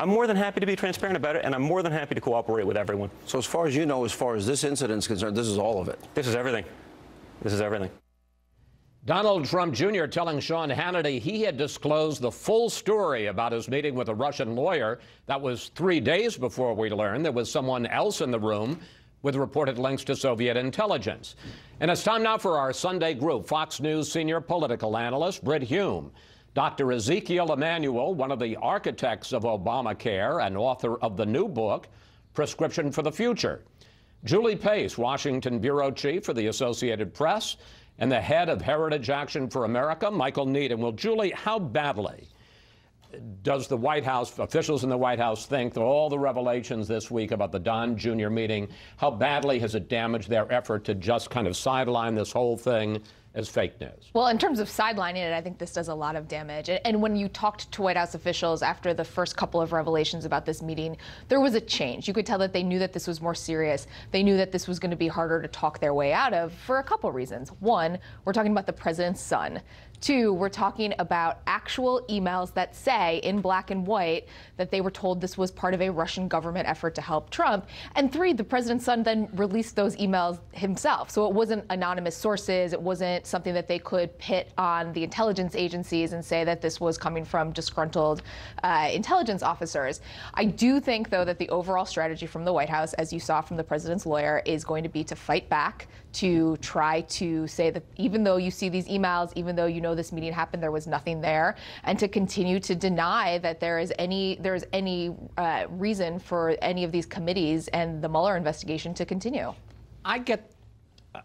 I'm more than happy to be transparent about it, and I'm more than happy to cooperate with everyone. So as far as you know, as far as this incident is concerned, this is all of it? This is everything. This is everything. Donald Trump Jr. telling Sean Hannity he had disclosed the full story about his meeting with a Russian lawyer. That was 3 days before we learned there was someone else in the room with reported links to Soviet intelligence. And it's time now for our Sunday group. Fox News senior political analyst Brit Hume, Dr. Ezekiel Emanuel, one of the architects of Obamacare and author of the new book, Prescription for the Future, Julie Pace, Washington bureau chief for the Associated Press, and the head of Heritage Action for America, Michael Needham. Well, Julie, how badly does the White House, officials in the White House, think that all the revelations this week about the Don Jr. meeting, how badly has it damaged their effort to just kind of sideline this whole thing as fake news? Well, in terms of sidelining it, I think this does a lot of damage. And when you talked to White House officials after the first couple of revelations about this meeting, there was a change. You could tell that they knew that this was more serious. They knew that this was going to be harder to talk their way out of for a couple reasons. One, we're talking about the president's son. Two, we're talking about actual emails that say in black and white that they were told this was part of a Russian government effort to help Trump. And three, the president's son then released those emails himself. So it wasn't anonymous sources. It wasn't something that they could pit on the intelligence agencies and say that this was coming from disgruntled intelligence officers. I do think, though, that the overall strategy from the White House, as you saw from the president's lawyer, is going to be to fight back, to try to say that even though you see these emails, even though you know this meeting happened, there was nothing there, and to continue to deny that there's any reason for any of these committees and the Mueller investigation to continue.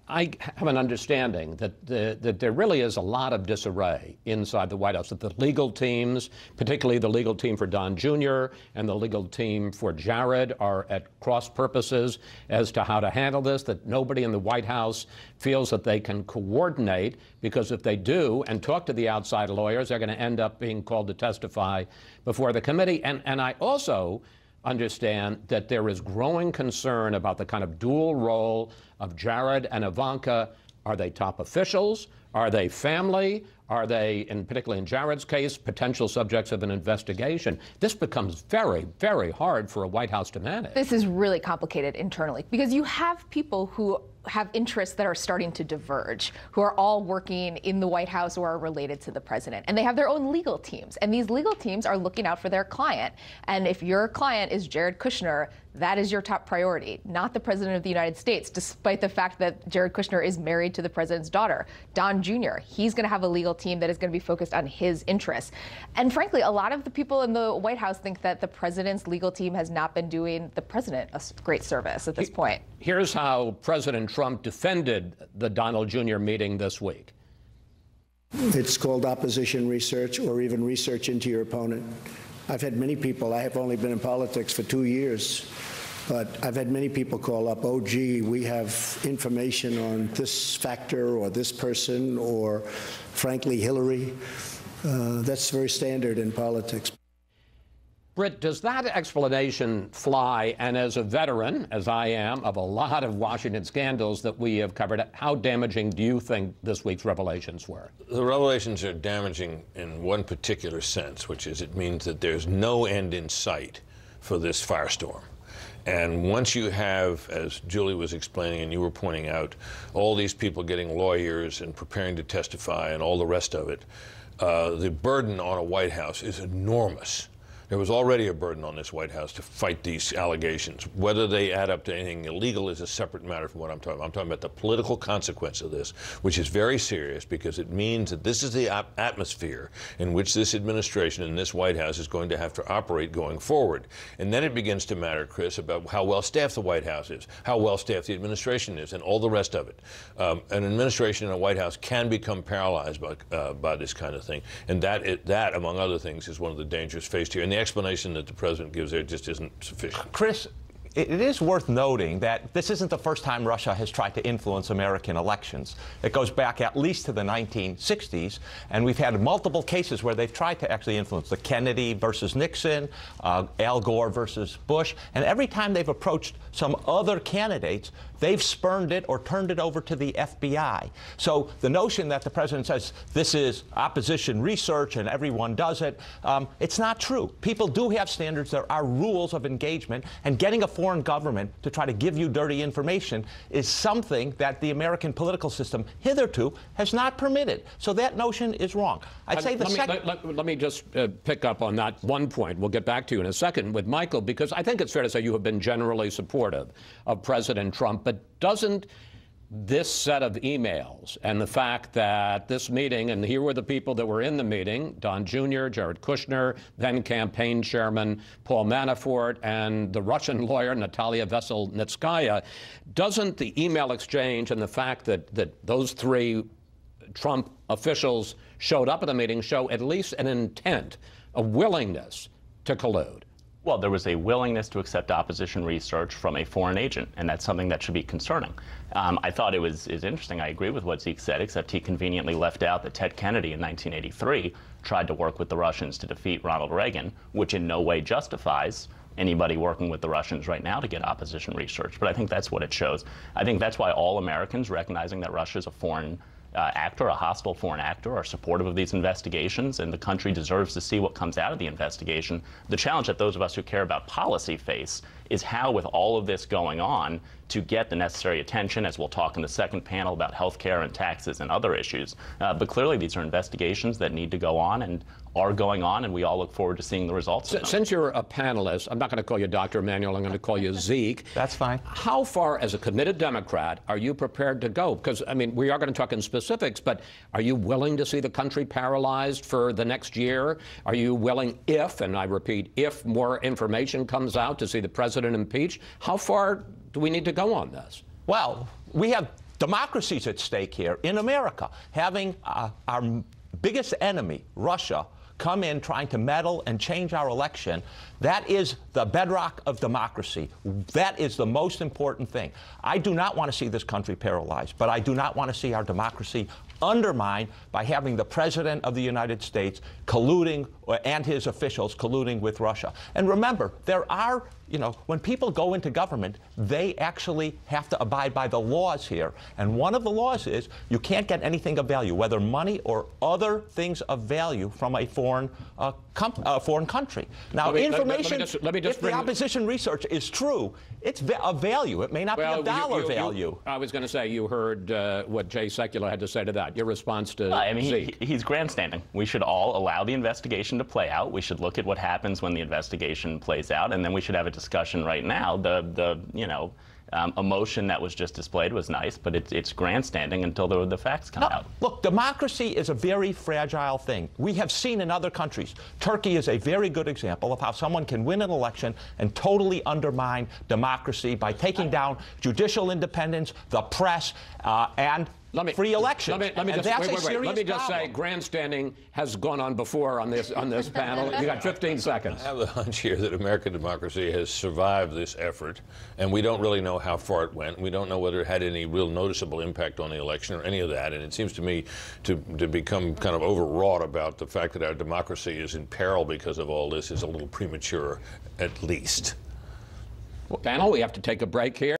I have an understanding that there really is a lot of disarray inside the White House, that the legal teams, particularly the legal team for Don Jr. and the legal team for Jared, are at cross purposes as to how to handle this, that nobody in the White House feels that they can coordinate, because if they do and talk to the outside lawyers, they're going to end up being called to testify before the committee. And I also understand that there is growing concern about the kind of dual role of Jared and Ivanka. Are they top officials? Are they family? Are they, and particularly in Jared's case, potential subjects of an investigation? This becomes very, very hard for a White House to manage. This is really complicated internally because you have people who have interests that are starting to diverge, who are all working in the White House or are related to the president. And they have their own legal teams. And these legal teams are looking out for their client. And if your client is Jared Kushner, that is your top priority, not the president of the United States, despite the fact that Jared Kushner is married to the president's daughter. Don Jr., he's going to have a legal team that is going to be focused on his interests. And frankly, a lot of the people in the White House think that the president's legal team has not been doing the president a great service at this point. Here's how President Trump defended the Donald Jr. meeting this week. It's called opposition research, or even research into your opponent. I've had many people, I have only been in politics for 2 years, but I've had many people call up, oh, gee, we have information on this factor or this person or, frankly, Hillary. That's very standard in politics. Brit, does that explanation fly? And as a veteran, as I am, of a lot of Washington scandals that we have covered, how damaging do you think this week's revelations were? The revelations are damaging in one particular sense, which is it means that there's no end in sight for this firestorm. And once you have, as Julie was explaining and you were pointing out, all these people getting lawyers and preparing to testify and all the rest of it, the burden on a White House is enormous. There was already a burden on this White House to fight these allegations. Whether they add up to anything illegal is a separate matter from what I'm talking about. I'm talking about the political consequence of this, which is very serious because it means that this is the atmosphere in which this administration and this White House is going to have to operate going forward. And then it begins to matter, Chris, about how well staffed the White House is, how well staffed the administration is, and all the rest of it. An administration and a White House can become paralyzed by this kind of thing. And that, among other things, is one of the dangers faced here. And the explanation that the president gives there just isn't sufficient. Chris, it is worth noting that this isn't the first time Russia has tried to influence American elections. It goes back at least to the 1960s, and we've had multiple cases where they've tried to actually influence. The Kennedy versus Nixon, Al Gore versus Bush, and every time they've approached some other candidates, they've spurned it or turned it over to the FBI. So the notion that the president says this is opposition research and everyone does it, it's not true. People do have standards. There are rules of engagement, and getting a foreign government to try to give you dirty information is something that the American political system hitherto has not permitted. So that notion is wrong. I'd say the second... Let me just pick up on that one point. We'll get back to you in a second with Michael, because I think it's fair to say you have been generally supportive of President Trump, but doesn't this set of emails and the fact that this meeting, and here were the people that were in the meeting, Don Jr., Jared Kushner, then campaign chairman Paul Manafort, and the Russian lawyer Natalia Veselnitskaya, doesn't the email exchange and the fact that those three Trump officials showed up at the meeting show at least an intent, a willingness to collude? Well, there was a willingness to accept opposition research from a foreign agent, and that's something that should be concerning. I thought it was interesting. I agree with what Zeke said, except he conveniently left out that Ted Kennedy in 1983 tried to work with the Russians to defeat Ronald Reagan, which in no way justifies anybody working with the Russians right now to get opposition research. But I think that's what it shows. I think that's why all Americans, recognizing that Russia is a foreign actor, a hostile foreign actor, are supportive of these investigations, and the country deserves to see what comes out of the investigation. The challenge that those of us who care about policy face is how, with all of this going on, to get the necessary attention, as we'll talk in the second panel about health care and taxes and other issues. But clearly these are investigations that need to go on and are going on, and we all look forward to seeing the results. Since you're a panelist, I'm not going to call you Dr. Emanuel, I'm going to call you Zeke. That's fine. How far, as a committed Democrat, are you prepared to go? Because, I mean, we are going to talk in specifics, but are you willing to see the country paralyzed for the next year? Are you willing, if, and I repeat, if more information comes out, to see the president impeached? How far do we need to go on this? Well, we have democracies at stake here in America. Having our biggest enemy, Russia, come in trying to meddle and change our election, that is the bedrock of democracy. That is the most important thing. I do not want to see this country paralyzed, but I do not want to see our democracy undermined by having the President of the United States colluding, and his officials colluding with Russia. And remember, there are, when people go into government, they actually have to abide by the laws here. And one of the laws is you can't get anything of value, whether money or other things of value, from a foreign country. Now, information, if the opposition research is true, it's of value. It may not be of dollar value. I was going to say, you heard what Jay Sekulow had to say to that. Your response to Zeke? He's grandstanding. We should all allow the investigation to play out. We should look at what happens when the investigation plays out, and then we should have a discussion right now. The emotion that was just displayed was nice, but it's grandstanding until the facts come out. Look, democracy is a very fragile thing. We have seen in other countries. Turkey is a very good example of how someone can win an election and totally undermine democracy by taking down judicial independence, the press, and free elections. Let me just say, grandstanding has gone on before on this panel. You got 15 seconds. I have the hunch here that American democracy has survived this effort, and we don't really know how far it went. We don't know whether it had any real noticeable impact on the election or any of that. And it seems to me to become kind of overwrought about the fact that our democracy is in peril because of all this is a little premature, at least. Panel, we have to take a break here.